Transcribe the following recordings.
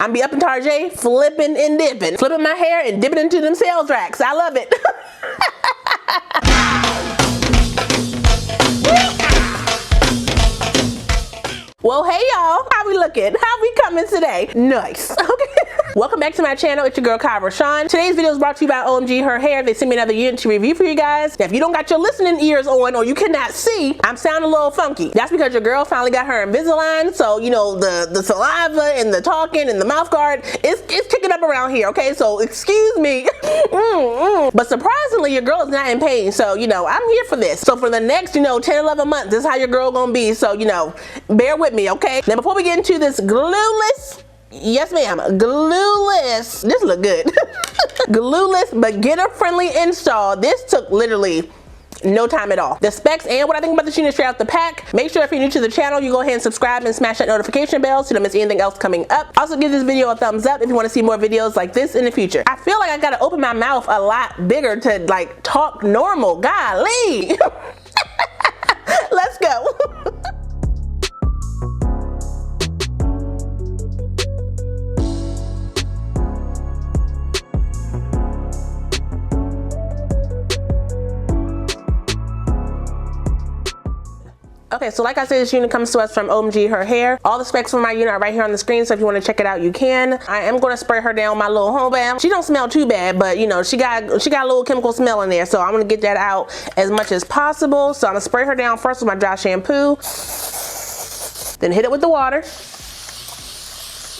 I'm be up in Tarjay, flipping and dipping. Flipping my hair and dipping into them sales racks. I love it. Well, hey y'all, how we looking? How we coming today? Nice. Okay. Welcome back to my channel. It's your girl RaShon. Today's video is brought to you by OMGHerHair. They sent me another unit to review for you guys. Now, if you don't got your listening ears on or you cannot see, I'm sounding a little funky. That's because your girl finally got her Invisalign. So, you know, the saliva and the talking and the mouth guard, it's kicking up around here, okay? So, excuse me. But surprisingly, your girl is not in pain. So, you know, I'm here for this. So, for the next, 10, 11 months, this is how your girl gonna be. So, bear with me, okay? Now, before we get into this glueless, yes ma'am, glueless, this look good. Glueless beginner friendly install. This took literally no time at all. The specs and what I think about this unit straight out the pack. Make sure if you're new to the channel, you go ahead and subscribe and smash that notification bell so you don't miss anything else coming up. Also give this video a thumbs up if you want to see more videos like this in the future. I feel like I gotta open my mouth a lot bigger to like talk normal. Golly. Let's go. Okay, so like I said, this unit comes to us from OMGHerHair. All the specs for my unit are right here on the screen, so if you want to check it out, you can. I am going to spray her down with my little home balm. She don't smell too bad, but she got a little chemical smell in there, so I'm going to get that out as much as possible. So I'm going to spray her down first with my dry shampoo, then hit it with the water.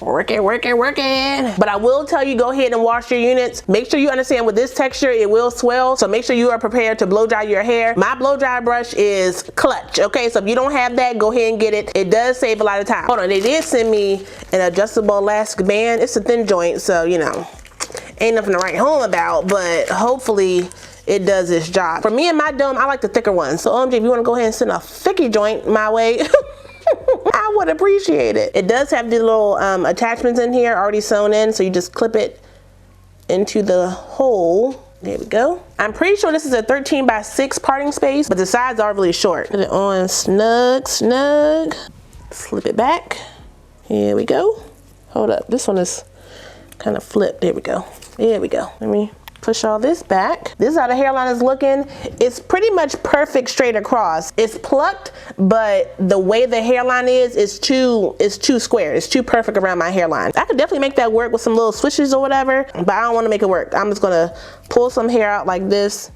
Work it. But I will tell you, go ahead and wash your units. Make sure you understand with this texture, it will swell. So make sure you are prepared to blow dry your hair. My blow dry brush is clutch, okay? So if you don't have that, go ahead and get it. It does save a lot of time. Hold on, they did send me an adjustable elastic band. It's a thin joint, so ain't nothing to write home about, but hopefully it does its job. For me and my dome, I like the thicker ones. So OMG, if you wanna go ahead and send a thicky joint my way, I would appreciate it. It does have the little attachments in here already sewn in, so you just clip it into the hole. There we go. I'm pretty sure this is a 13x6 parting space, but the sides are really short. Put it on snug. Slip it back. Here we go. Hold up, this one is kind of flipped. There we go. Let me push all this back. This is how the hairline is looking. It's pretty much perfect straight across. It's plucked, but the way the hairline is too square. It's too perfect around my hairline. I could definitely make that work with some little swishes or whatever, but I don't want to make it work. I'm just gonna pull some hair out like this,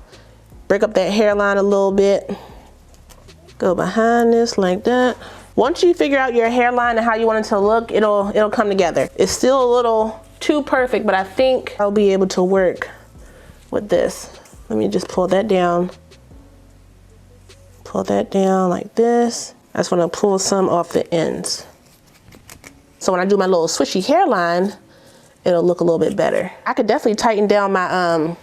break up that hairline a little bit, go behind this like that. Once you figure out your hairline and how you want it to look, it'll come together. It's still a little too perfect, but I think I'll be able to work with this. Let me just pull that down like this. I just want to pull some off the ends, so when I do my little swishy hairline, it'll look a little bit better. I could definitely tighten down my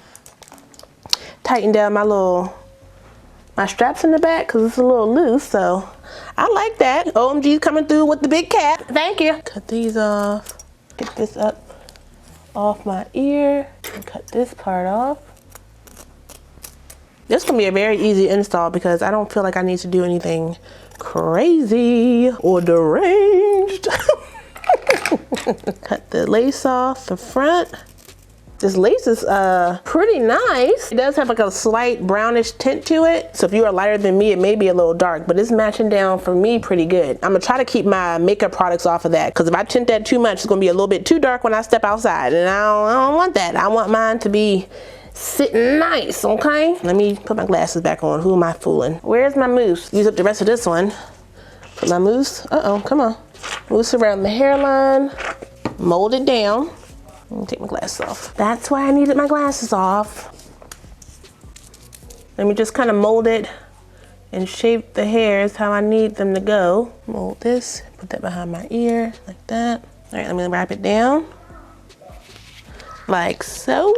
my straps in the back because it's a little loose, so I like that. OMG's coming through with the big cap. Thank you. Cut these off. Get this up off my ear and cut this part off. This is gonna be a very easy install because I don't feel like I need to do anything crazy or deranged. Cut the lace off the front. This lace is pretty nice. It does have like a slight brownish tint to it. So if you are lighter than me, it may be a little dark, but it's matching down for me pretty good. I'm gonna try to keep my makeup products off of that because if I tint that too much, it's gonna be a little bit too dark when I step outside, and I don't want that. I want mine to be sitting nice, okay? Let me put my glasses back on. Who am I fooling? Where's my mousse? Use up the rest of this one. Put my mousse, come on. Mousse around the hairline, mold it down. Let me take my glasses off. That's why I needed my glasses off. Let me just kind of mold it and shape the hairs how I need them to go. Mold this, put that behind my ear, like that. All right, let me wrap it down. Like so.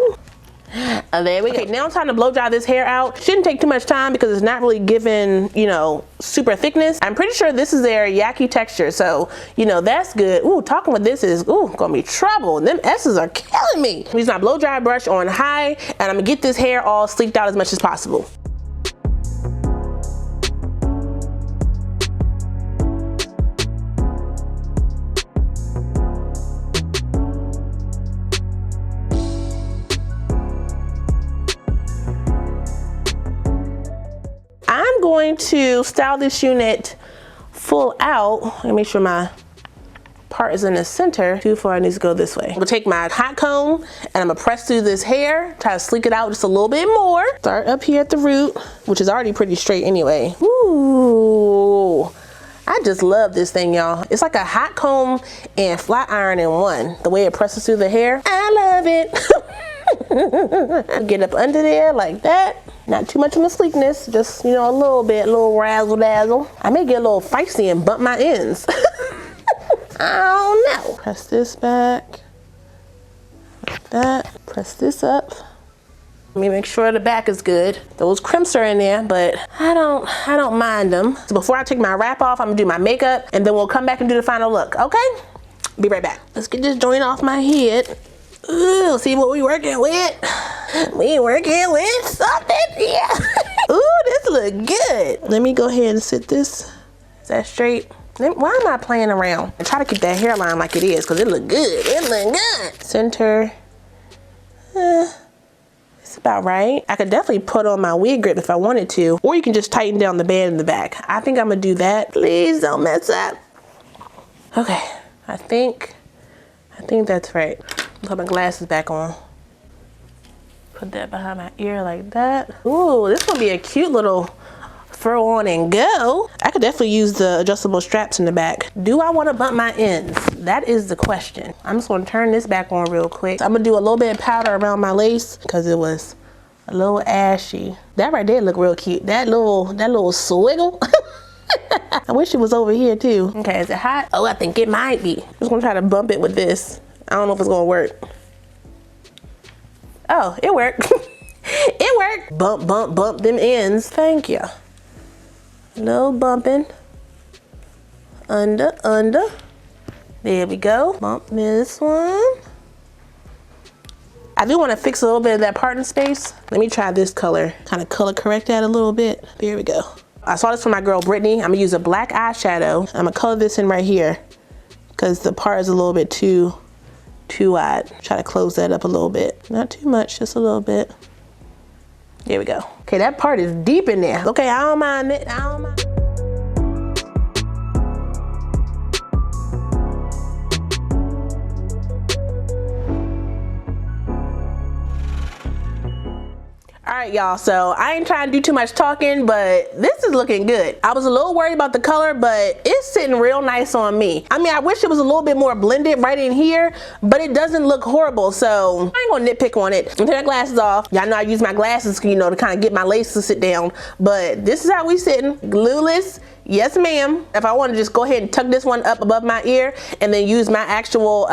There we go. Okay, now it's time to blow dry this hair out. Shouldn't take too much time because it's not really given, super thickness. I'm pretty sure this is their yaki texture, so that's good. Ooh, talking with this is gonna be trouble. Them S's are killing me. I'm using my blow dry brush on high, and I'm gonna get this hair all sleeked out as much as possible. going to style this unit full out. Let me make sure my part is in the center. Too far, it needs to go this way. I'm gonna take my hot comb and I'm gonna press through this hair, try to sleek it out just a little bit more. Start up here at the root, which is already pretty straight anyway. Ooh, I just love this thing, y'all. It's like a hot comb and flat iron in one. The way it presses through the hair, I love it. Get up under there like that. Not too much of a sleekness, just, you know, a little bit, a little razzle dazzle. I may get a little feisty and bump my ends. I don't know. Press this back, like that. Press this up. Let me make sure the back is good. Those crimps are in there, but I don't mind them. So before I take my wrap off, I'm gonna do my makeup, and then we'll come back and do the final look, okay? Be right back. Let's get this joint off my head. Ooh, see what we working with? We working with something, yeah. Ooh, this look good. Let me go ahead and sit this. Is that straight? Why am I playing around? I try to keep that hairline like it is, because it look good. It look good. Center. It's about right. I could definitely put on my wig grip if I wanted to, or you can just tighten down the band in the back. I think I'm gonna do that. Please don't mess up. Okay, I think that's right. Put my glasses back on. Put that behind my ear like that. Ooh, this gonna be a cute little throw on and go. I could definitely use the adjustable straps in the back. Do I want to bump my ends? That is the question. I'm just going to turn this back on real quick. I'm gonna do a little bit of powder around my lace because it was a little ashy. That right there look real cute. That little swiggle. I wish it was over here too. Okay, is it hot? Oh, I think it might be. I'm just gonna try to bump it with this. I don't know if it's gonna work. Oh, it worked. It worked. Bump, bump, bump them ends. Thank you. No bumping. Under, under. There we go. Bump this one. I do want to fix a little bit of that parting space. Let me try this color. Kind of color correct that a little bit. There we go. I saw this from my girl Brittany. I'm gonna use a black eyeshadow. I'm gonna color this in right here because the part is a little bit too wide. Try to close that up a little bit. Not too much, just a little bit. There we go. Okay, that part is deep in there. Okay, I don't mind it. I don't mind. All right, y'all, so I ain't trying to do too much talking, but this is looking good. I was a little worried about the color, but it's sitting real nice on me. I mean, I wish it was a little bit more blended right in here, but it doesn't look horrible, so I ain't gonna nitpick on it. I'm gonna take my glasses off. Y'all know I use my glasses, you know, to kind of get my lace to sit down, but this is how we sitting. Glueless. Yes, ma'am. If I want to just go ahead and tuck this one up above my ear and then use my actual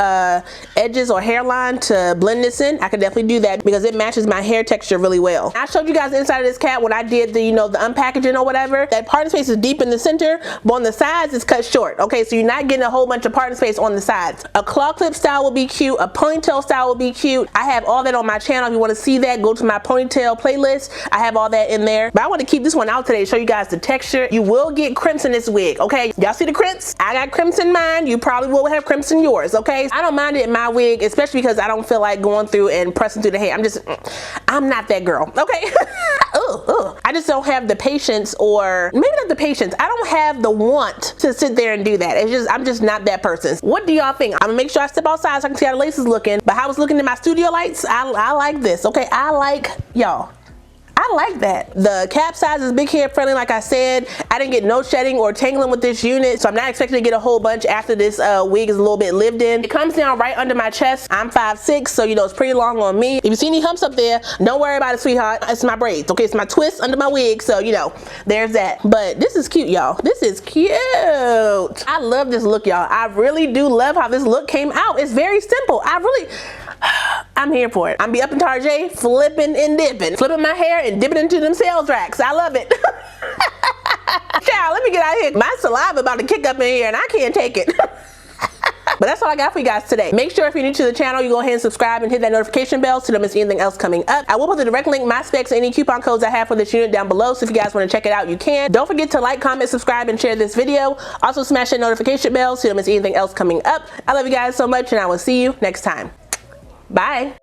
edges or hairline to blend this in, I could definitely do that because it matches my hair texture really well. I showed you guys the inside of this cat when I did the, you know, the unpackaging or whatever. That parting space is deep in the center, but on the sides it's cut short. Okay, so you're not getting a whole bunch of parting space on the sides. A claw clip style will be cute. A ponytail style will be cute. I have all that on my channel. If you want to see that, go to my ponytail playlist. I have all that in there. But I want to keep this one out today to show you guys the texture. You will get crimps in this wig, okay? Y'all see the crimps? I got crimps in mine. You probably will have crimps in yours, okay? I don't mind it in my wig, especially because I don't feel like going through and pressing through the hair. I'm not that girl, okay? I just don't have the patience, or maybe not the patience. I don't have the want to sit there and do that. It's just, I'm just not that person. What do y'all think? I'm gonna make sure I step outside so I can see how the lace is looking. But how it's looking in my studio lights, I like this, okay? I like, y'all, I like that. The cap size is big hair friendly, like I said. I didn't get no shedding or tangling with this unit, so I'm not expecting to get a whole bunch after this wig is a little bit lived in. It comes down right under my chest. I'm 5'6", so you know it's pretty long on me. If you see any humps up there, don't worry about it, sweetheart. It's my braids, okay? It's my twist under my wig, so you know, there's that. But this is cute, y'all. This is cute. I love this look, y'all. I really do love how this look came out. It's very simple. I'm here for it. I'm be up in Target, flipping and dipping. Flipping my hair and dipping into them sales racks. I love it. Child, let me get out of here. My saliva about to kick up in here and I can't take it. But that's all I got for you guys today. Make sure if you're new to the channel, you go ahead and subscribe and hit that notification bell so you don't miss anything else coming up. I will put the direct link, my specs, and any coupon codes I have for this unit down below, so if you guys want to check it out, you can. Don't forget to like, comment, subscribe, and share this video. Also smash that notification bell so you don't miss anything else coming up. I love you guys so much and I will see you next time. Bye.